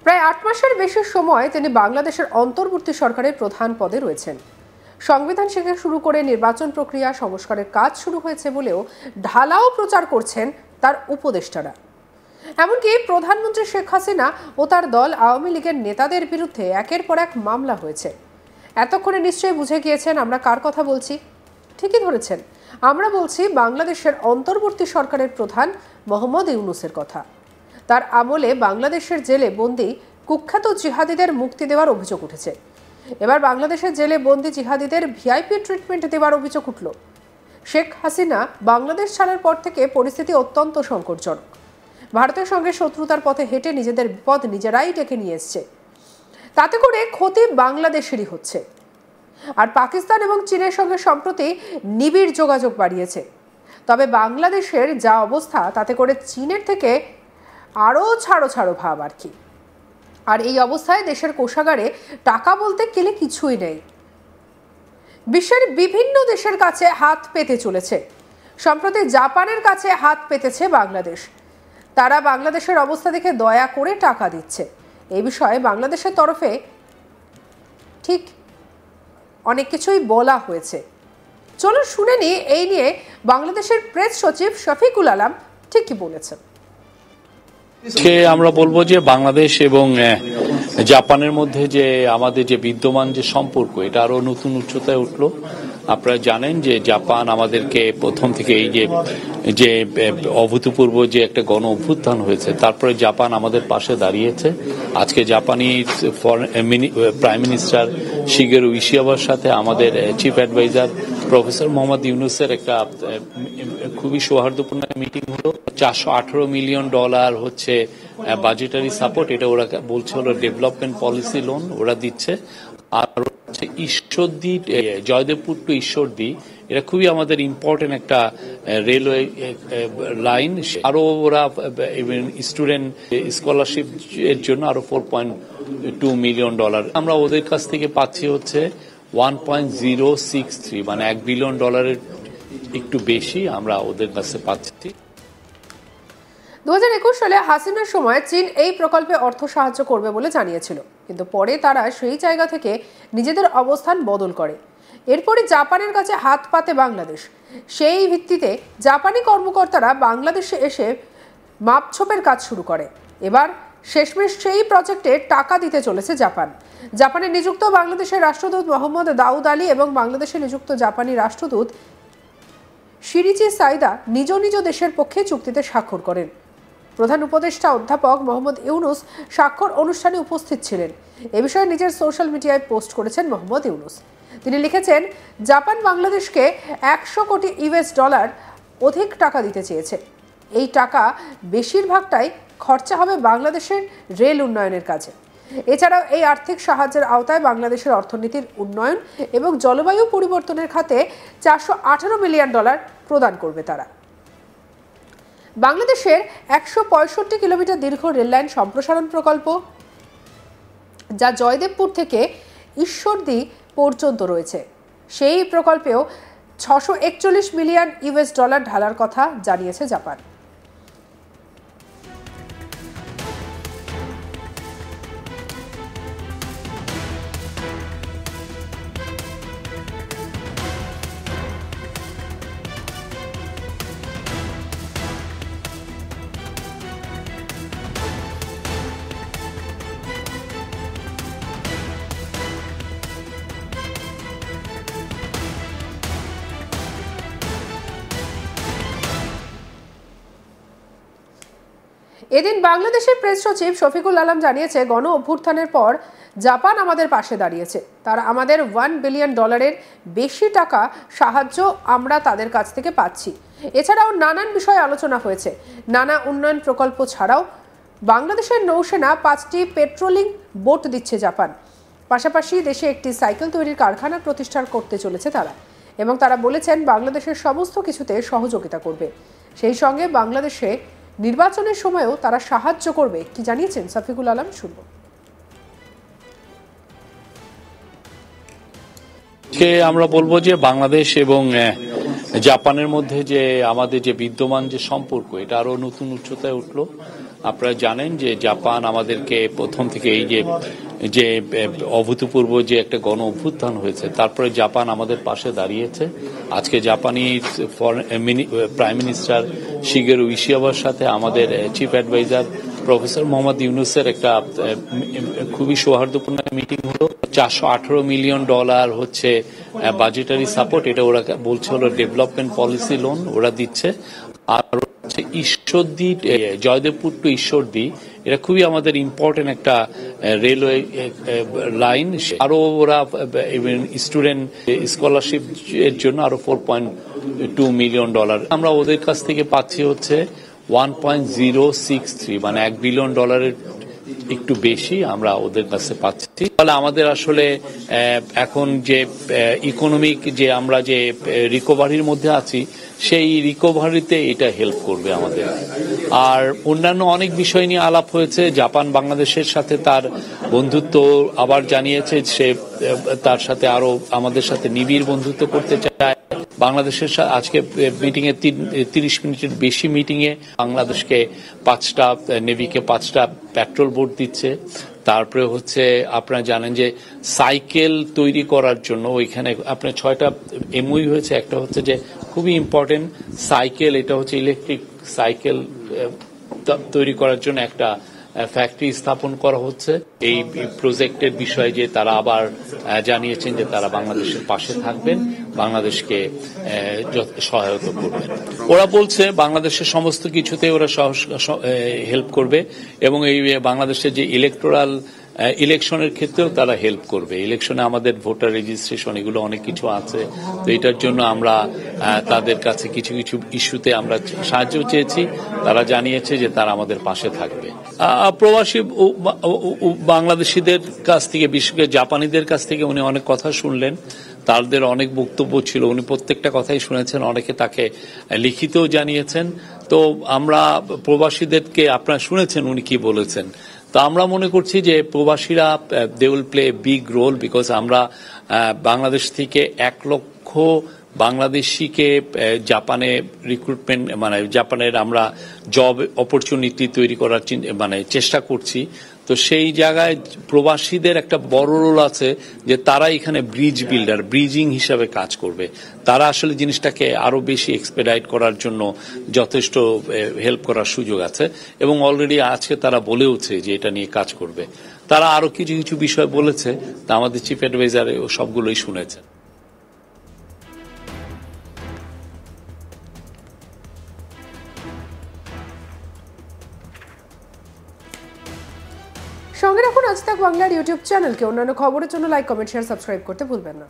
প্রায় ৮ মাসের বেশি সময় তিনি বাংলাদেশের অন্তর্বর্তী সরকারের প্রধান পদে রয়েছেন। সংবিধান থেকে শুরু করে নির্বাচন প্রক্রিয়া সংস্কারের কাজ শুরু হয়েছে বলেও ঢালাও প্রচার করছেন তার উপদেষ্টারা। এমনকি প্রধানমন্ত্রী শেখ হাসিনা ও তার দল আওয়ামী লীগের নেতাদের বিরুদ্ধে একের পর এক মামলা হয়েছে। এতক্ষণে নিশ্চয়ই বুঝে গিয়েছেন আমরা কার কথা বলছি। ঠিকই ধরেছেন, আমরা বলছি বাংলাদেশের অন্তর্বর্তী সরকারের প্রধান মোহাম্মদ ইউনূসের কথা। তার আমলে বাংলাদেশের জেলে বন্দী কুখ্যাত জিহাদিদের মুক্তি দেওয়ার অভিযোগ উঠেছে। এবার বাংলাদেশের জেলে বন্দী জিহাদিদের ভিআইপি ট্রিটমেন্ট দেওয়ার অভিযোগ উঠল। শেখ হাসিনা বাংলাদেশ ছাড়ার পর থেকে পরিস্থিতি অত্যন্ত সংকটজনক। ভারতের সঙ্গে শত্রুতার পথে হেঁটে নিজেদের বিপদ নিজেরাই ডেকে নিয়ে এসছে। তাতে করে ক্ষতি বাংলাদেশেরই হচ্ছে। আর পাকিস্তান এবং চীনের সঙ্গে সম্প্রতি নিবিড় যোগাযোগ বাড়িয়েছে। তবে বাংলাদেশের যা অবস্থা, তাতে করে চীনের থেকে আরও ছাড়ো ছাড়ো ভাব আর কি। আর এই অবস্থায় দেশের কোষাগারে টাকা বলতে গেলে কিছুই নেই। বিশ্বের বিভিন্ন দেশের কাছে হাত পেতে চলেছে। সম্প্রতি জাপানের কাছে হাত পেতেছে বাংলাদেশ। তারা বাংলাদেশের অবস্থা দেখে দয়া করে টাকা দিচ্ছে। এই বিষয়ে বাংলাদেশের তরফে ঠিক অনেক কিছুই বলা হয়েছে। চলো শুনে নি এই নিয়ে বাংলাদেশের প্রেস সচিব শফিকুল আলম ঠিক কি বলেছেন। আমরা বলবো যে বাংলাদেশ এবং জাপানের মধ্যে যে আমাদের যে বিদ্যমান যে সম্পর্ক, এটা আরো নতুন উচ্চতায় উঠলো। আপনারা জানেন যে জাপান আমাদেরকে প্রথম থেকে এই যে অভূতপূর্ব যে একটা গণ অভ্যুত্থান হয়েছে, তারপরে জাপান আমাদের পাশে দাঁড়িয়েছে। আজকে জাপানি প্রাইম মিনিস্টার শিগেরু ইশিকাওয়ার সাথে আমাদের চিফ অ্যাডভাইজার প্রফেসর মোহাম্মদ ইউনূসের একটা খুবই সৌহার্দ্যপূর্ণ মিটিং হলো। $418 মিলিয়ন হচ্ছে বাজেটারি সাপোর্ট, এটা ওরা বলছে হলো ডেভেলপমেন্ট পলিসি লোন ওরা দিচ্ছে। আর হচ্ছে ঈশ্বরদী, জয়দেবপুর টু ঈশ্বরদী, এটা খুবই আমাদের ইম্পর্টেন্ট একটা রেলওয়ে লাইন। আরো ওরা স্টুডেন্ট স্কলারশিপ এর জন্য আরো $4.2 মিলিয়ন। আমরা ওদের কাছ থেকে পাচ্ছি হচ্ছে 1.063, মানে $1 বিলিয়ন একটু বেশি আমরা ওদের কাছে পাচ্ছি। 2021 সালে হাসিনার সময় চীন এই প্রকল্পে অর্থ সাহায্য করবে বলে জানিয়েছিল, কিন্তু পরে তারা সেই জায়গা থেকে নিজেদের অবস্থান বদল করে। এরপরে জাপানের কাছে হাত পাতে বাংলাদেশ। সেই ভিত্তিতে জাপানি কর্মকর্তারা বাংলাদেশে এসে মাপছোপের কাজ শুরু করে। এবার শেষমেশ সেই প্রজেক্টে টাকা দিতে চলেছে জাপান। জাপানে নিযুক্ত বাংলাদেশের রাষ্ট্রদূত মোহাম্মদ দাউদ আলী এবং বাংলাদেশে নিযুক্ত জাপানি রাষ্ট্রদূত শিরিচি সাইদা নিজ নিজ দেশের পক্ষে চুক্তিতে স্বাক্ষর করেন। প্রধান উপদেষ্টা অধ্যাপক মোহাম্মদ ইউনূস স্বাক্ষর অনুষ্ঠানে উপস্থিত ছিলেন। এ বিষয়ে নিজের সোশ্যাল মিডিয়ায় পোস্ট করেছেন মোহাম্মদ ইউনূস। তিনি লিখেছেন, জাপান বাংলাদেশকে $100 কোটি অধিক টাকা দিতে চেয়েছে। এই টাকা বেশিরভাগটাই খরচা হবে বাংলাদেশের রেল উন্নয়নের কাজে। এছাড়াও এই আর্থিক সাহায্যের আওতায় বাংলাদেশের অর্থনীতির উন্নয়ন এবং জলবায়ু পরিবর্তনের খাতে $418 মিলিয়ন প্রদান করবে তারা। বাংলাদেশের 165 কিলোমিটার দীর্ঘ রেললাইন সম্প্রসারণ প্রকল্প, যা জয়দেবপুর থেকে ঈশ্বরদী পর্যন্ত রয়েছে, সেই প্রকল্পেও $641 মিলিয়ন ঢালার কথা জানিয়েছে জাপান। এদিন বাংলাদেশের প্রেস সচিব শফিকুল আলম জানিয়েছে, গণ অভ্যুত্থানের পর জাপান আমাদের পাশে দাঁড়িয়েছে। তারা আমাদের $1 বিলিয়ন বেশি টাকা সাহায্য আমরা তাদের কাছ থেকে পাচ্ছি। এছাড়াও নানান বিষয়ে আলোচনা হয়েছে। নানা উন্নয়ন প্রকল্প ছাড়াও বাংলাদেশের নৌসেনা 5টি পেট্রোলিং বোট দিচ্ছে জাপান। পাশাপাশি দেশে একটি সাইকেল তৈরির কারখানা প্রতিষ্ঠা করতে চলেছে তারা, এবং তারা বলেছেন বাংলাদেশের সমস্ত কিছুতে সহযোগিতা করবে। সেই সঙ্গে বাংলাদেশে নির্বাচনের সময়ও তারা সাহায্য করবে। কি জানিয়েছেন শফিকুল আলম, শুনব। আমরা বলবো যে বাংলাদেশ এবং জাপানের মধ্যে যে আমাদের যে বিদ্যমান যে সম্পর্ক, এটা আরো নতুন উচ্চতায় উঠলো। আপনারা জানেন যে জাপান আমাদেরকে প্রথম থেকে এই যে অভূতপূর্ব যে একটা গণ অভ্যুত্থান হয়েছে, তারপরে জাপান আমাদের পাশে দাঁড়িয়েছে। আজকে জাপানি প্রাইম মিনিস্টার শিগেরু ইশিকাওয়ার সাথে আমাদের চিফ অ্যাডভাইজার প্রফেসর মোহাম্মদ ইউনুসের একটা খুবই সৌহার্দ্যপূর্ণ মিটিং হলো। $418 মিলিয়ন হচ্ছে বাজেটারি সাপোর্ট, এটা ওরা বলছে হলো ডেভেলপমেন্ট পলিসি লোন ওরা দিচ্ছে। আর হচ্ছে ঈশ্বরদী, জয়দেবপুর টু ঈশ্বরদী, এটা খুবই আমাদের ইম্পর্টেন্ট একটা রেলওয়ে লাইন। আরো ওরা স্টুডেন্ট স্কলারশিপ এর জন্য আরো $4.2 মিলিয়ন। আমরা ওদের কাছ থেকে পাচ্ছি হচ্ছে 1.063, মানে $1 বিলিয়ন একটু বেশি আমরা ওদের কাছে পাচ্ছি। তাহলে আমাদের আসলে এখন যে ইকোনমিক যে আমরা যে রিকভারির মধ্যে আছি, সেই রিকভারিতে এটা হেল্প করবে আমাদের। আর অন্যান্য অনেক বিষয় নিয়ে আলাপ হয়েছে। জাপান বাংলাদেশের সাথে তার বন্ধুত্ব আবার জানিয়েছে, সে তার সাথে আরো আমাদের সাথে নিবিড় বন্ধুত্ব করতে চায়। বাংলাদেশের আজকে মিটিং এ 30 মিনিটের বেশি মিটিং এ বাংলাদেশকে 5টা নেভিকে 5টা পেট্রোল বোট দিচ্ছে। তারপরে হচ্ছে আপনারা জানেন যে সাইকেল তৈরি করার জন্য ওইখানে আপনার 6টা এমওই হয়েছে। একটা হচ্ছে যে খুবই ইম্পর্টেন্ট সাইকেল, এটা হচ্ছে ইলেকট্রিক সাইকেল তৈরি করার জন্য একটা ফ্যাক্টরি স্থাপন করা হচ্ছে। এই প্রজেক্টের বিষয়ে যে তারা আবার জানিয়েছেন যে তারা বাংলাদেশের পাশে থাকবেন, বাংলাদেশকে সহায়তা করবেন। ওরা বলছে বাংলাদেশের সমস্ত কিছুতে ওরা হেল্প করবে, এবং এই বাংলাদেশের যে ইলেকশনের ক্ষেত্রেও তারা হেল্প করবে। ইলেকশনে আমাদের ভোটার রেজিস্ট্রেশন এগুলো অনেক কিছু আছে, তো এটার জন্য আমরা তাদের কাছে কিছু কিছু ইস্যুতে আমরা সাহায্য চেয়েছি। তারা জানিয়েছে যে তারা আমাদের পাশে থাকবে। প্রবাসী বাংলাদেশিদের কাছ থেকে, বিশেষ করে জাপানিদের কাছ থেকে উনি অনেক কথা শুনলেন। তাদের অনেক বক্তব্য ছিল, উনি প্রত্যেকটা কথাই শুনেছেন, অনেকে তাকে লিখিতও জানিয়েছেন। তো আমরা প্রবাসীদেরকে, আপনারা শুনেছেন উনি কি বলেছেন। তো আমরা মনে করছি যে প্রবাসীরা they will play big role, because আমরা বাংলাদেশ থেকে 1 লক্ষ বাংলাদেশিকে জাপানে রিক্রুটমেন্ট, মানে জাপানের আমরা জব অপরচুনিটি তৈরি করার চেষ্টা করছি। তো সেই জায়গায় প্রবাসীদের একটা বড় রোল আছে, যে তারা এখানে ব্রিজ বিল্ডার, ব্রিজিং হিসাবে কাজ করবে। তারা আসলে জিনিসটাকে আরো বেশি এক্সপেডাইট করার জন্য যথেষ্ট হেল্প করার সুযোগ আছে, এবং অলরেডি আজকে তারা বলেওছে যে এটা নিয়ে কাজ করবে। তারা আরো কিছু কিছু বিষয় বলেছে, তা আমাদের চিফ অ্যাডভাইজার সবগুলোই শুনেছেন। সঙ্গে রাখুন আজ তাক বাংলার ইউটিউব চ্যানেলকে। অন্যান্য খবরের জন্য লাইক, কমেন্ট, শেয়ার, সাবস্ক্রাইব করতে ভুলবেন না।